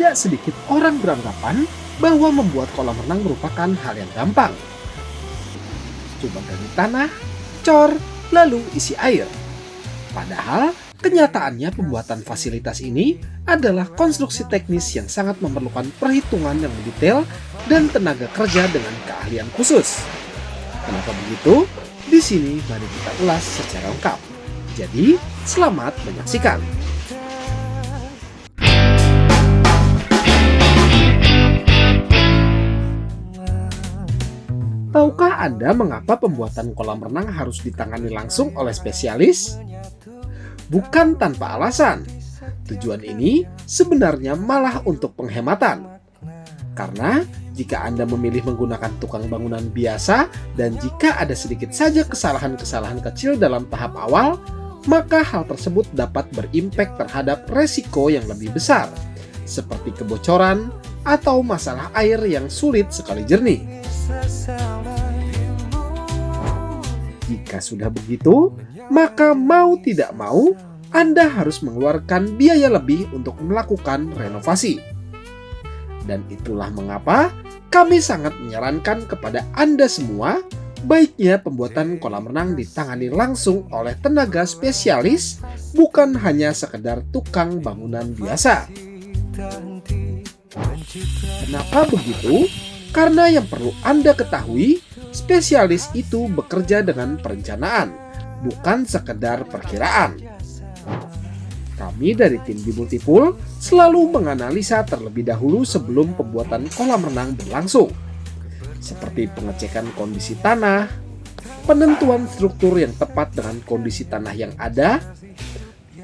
tidak sedikit orang beranggapan bahwa membuat kolam renang merupakan hal yang gampang. Cuma gali tanah, cor, lalu isi air. Padahal, kenyataannya pembuatan fasilitas ini adalah konstruksi teknis yang sangat memerlukan perhitungan yang detail dan tenaga kerja dengan keahlian khusus. Kenapa begitu? Di sini mari kita ulas secara lengkap. Jadi, selamat menyaksikan. Tahukah Anda mengapa pembuatan kolam renang harus ditangani langsung oleh spesialis? Bukan tanpa alasan. Tujuan ini sebenarnya malah untuk penghematan. Karena jika Anda memilih menggunakan tukang bangunan biasa dan jika ada sedikit saja kesalahan-kesalahan kecil dalam tahap awal, maka hal tersebut dapat berimpact terhadap resiko yang lebih besar, seperti kebocoran atau masalah air yang sulit sekali jernih. Jika sudah begitu, maka mau tidak mau, Anda harus mengeluarkan biaya lebih untuk melakukan renovasi. Dan itulah mengapa kami sangat menyarankan kepada Anda semua, baiknya pembuatan kolam renang ditangani langsung oleh tenaga spesialis, bukan hanya sekedar tukang bangunan biasa. Kenapa begitu? Karena yang perlu Anda ketahui, spesialis itu bekerja dengan perencanaan, bukan sekedar perkiraan. Kami dari tim di Multipool selalu menganalisa terlebih dahulu sebelum pembuatan kolam renang berlangsung, seperti pengecekan kondisi tanah, penentuan struktur yang tepat dengan kondisi tanah yang ada,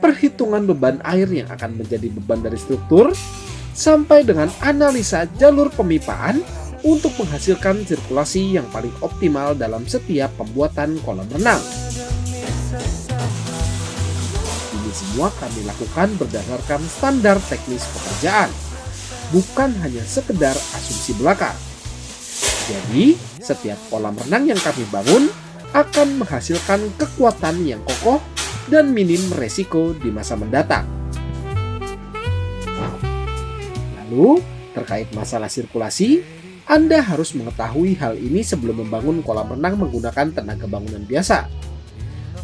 perhitungan beban air yang akan menjadi beban dari struktur, sampai dengan analisa jalur pemipaan untuk menghasilkan sirkulasi yang paling optimal dalam setiap pembuatan kolam renang. Ini semua kami lakukan berdasarkan standar teknis pekerjaan, bukan hanya sekedar asumsi belaka. Jadi, setiap kolam renang yang kami bangun akan menghasilkan kekuatan yang kokoh dan minim resiko di masa mendatang. Lalu, terkait masalah sirkulasi, Anda harus mengetahui hal ini sebelum membangun kolam renang menggunakan tenaga bangunan biasa.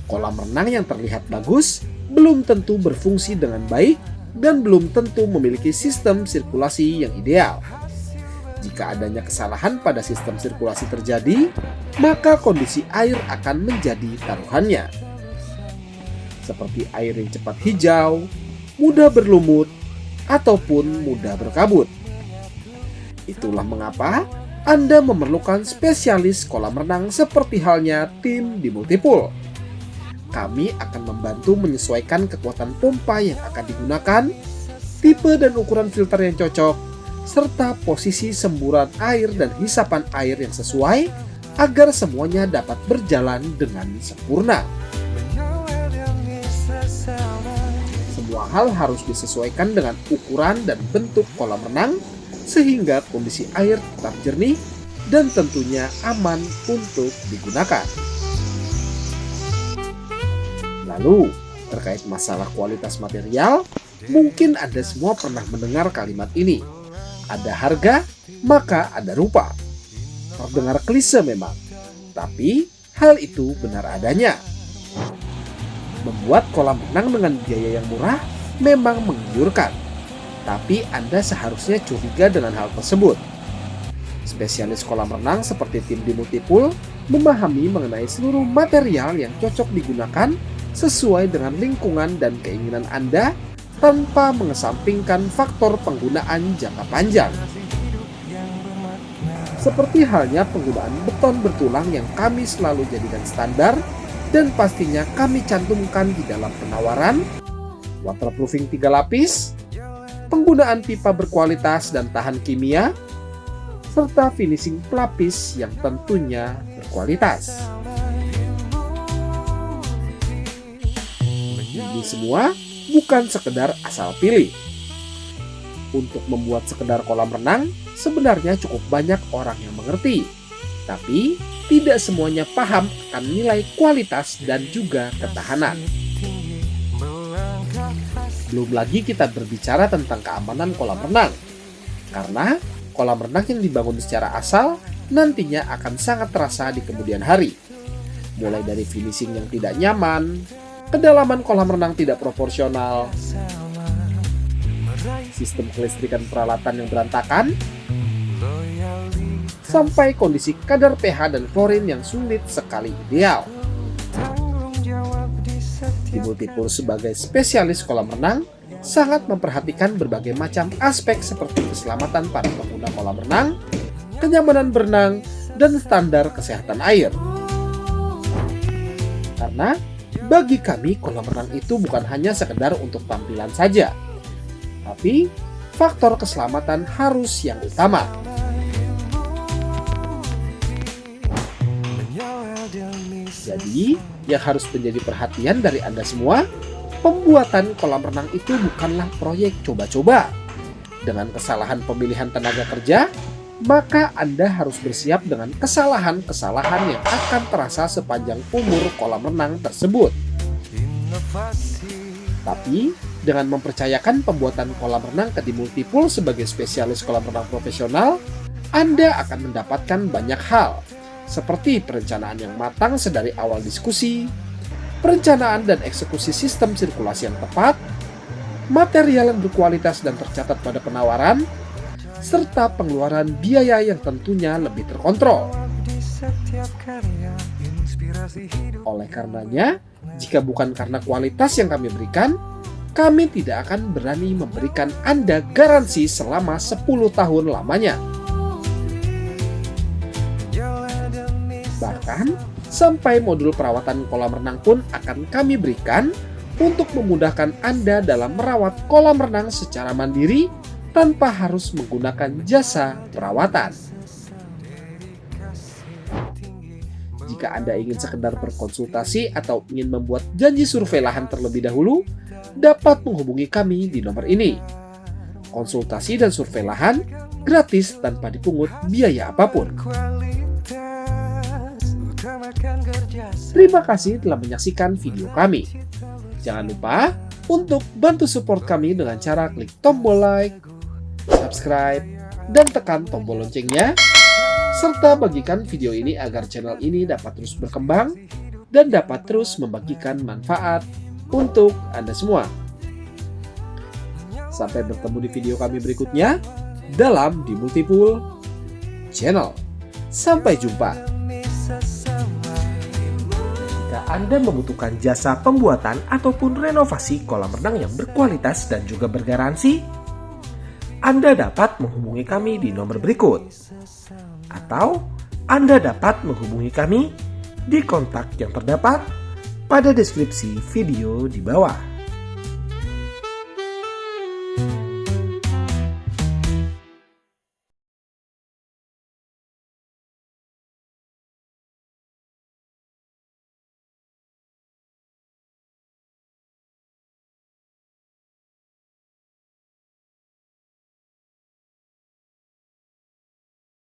Kolam renang yang terlihat bagus belum tentu berfungsi dengan baik dan belum tentu memiliki sistem sirkulasi yang ideal. Jika adanya kesalahan pada sistem sirkulasi terjadi, maka kondisi air akan menjadi taruhannya. Seperti air yang cepat hijau, mudah berlumut, ataupun mudah berkabut. Itulah mengapa Anda memerlukan spesialis kolam renang seperti halnya tim di Multipool. Kami akan membantu menyesuaikan kekuatan pompa yang akan digunakan, tipe dan ukuran filter yang cocok, serta posisi semburan air dan hisapan air yang sesuai agar semuanya dapat berjalan dengan sempurna. Semua hal harus disesuaikan dengan ukuran dan bentuk kolam renang sehingga kondisi air tetap jernih dan tentunya aman untuk digunakan. Lalu, terkait masalah kualitas material, mungkin Anda semua pernah mendengar kalimat ini. Ada harga, maka ada rupa. Terdengar klise memang, tapi hal itu benar adanya. Membuat kolam renang dengan biaya yang murah memang menggiurkan, tapi Anda seharusnya curiga dengan hal tersebut. Spesialis kolam renang seperti tim di Multipool memahami mengenai seluruh material yang cocok digunakan sesuai dengan lingkungan dan keinginan Anda tanpa mengesampingkan faktor penggunaan jangka panjang. Seperti halnya penggunaan beton bertulang yang kami selalu jadikan standar dan pastinya kami cantumkan di dalam penawaran, waterproofing 3 lapis, penggunaan pipa berkualitas dan tahan kimia, serta finishing pelapis yang tentunya berkualitas. Ini semua bukan sekedar asal pilih. Untuk membuat sekedar kolam renang, sebenarnya cukup banyak orang yang mengerti. Tapi, tidak semuanya paham akan nilai kualitas dan juga ketahanan. Belum lagi kita berbicara tentang keamanan kolam renang. Karena kolam renang yang dibangun secara asal nantinya akan sangat terasa di kemudian hari. Mulai dari finishing yang tidak nyaman, kedalaman kolam renang tidak proporsional, sistem kelistrikan peralatan yang berantakan, sampai kondisi kadar pH dan klorin yang sulit sekali ideal. Di Multipool sebagai spesialis kolam renang sangat memperhatikan berbagai macam aspek seperti keselamatan para pengguna kolam renang, kenyamanan berenang, dan standar kesehatan air. Karena bagi kami kolam renang itu bukan hanya sekedar untuk tampilan saja, tapi faktor keselamatan harus yang utama. Jadi, yang harus menjadi perhatian dari Anda semua, pembuatan kolam renang itu bukanlah proyek coba-coba. Dengan kesalahan pemilihan tenaga kerja, maka Anda harus bersiap dengan kesalahan-kesalahan yang akan terasa sepanjang umur kolam renang tersebut. Tapi, dengan mempercayakan pembuatan kolam renang ke Multipool sebagai spesialis kolam renang profesional, Anda akan mendapatkan banyak hal, seperti perencanaan yang matang sedari awal diskusi, perencanaan dan eksekusi sistem sirkulasi yang tepat, material yang berkualitas dan tercatat pada penawaran, serta pengeluaran biaya yang tentunya lebih terkontrol. Oleh karenanya, jika bukan karena kualitas yang kami berikan, kami tidak akan berani memberikan Anda garansi selama 10 tahun lamanya. Bahkan, sampai modul perawatan kolam renang pun akan kami berikan untuk memudahkan Anda dalam merawat kolam renang secara mandiri tanpa harus menggunakan jasa perawatan. Jika Anda ingin sekedar berkonsultasi atau ingin membuat janji survei lahan terlebih dahulu, dapat menghubungi kami di nomor ini. Konsultasi dan survei lahan gratis tanpa dipungut biaya apapun. Terima kasih telah menyaksikan video kami. Jangan lupa untuk bantu support kami dengan cara klik tombol like, subscribe, dan tekan tombol loncengnya, serta bagikan video ini agar channel ini dapat terus berkembang dan dapat terus membagikan manfaat untuk Anda semua. Sampai bertemu di video kami berikutnya dalam Multipool Channel. Sampai jumpa. Jika Anda membutuhkan jasa pembuatan ataupun renovasi kolam renang yang berkualitas dan juga bergaransi, Anda dapat menghubungi kami di nomor berikut. Atau Anda dapat menghubungi kami di kontak yang terdapat pada deskripsi video di bawah.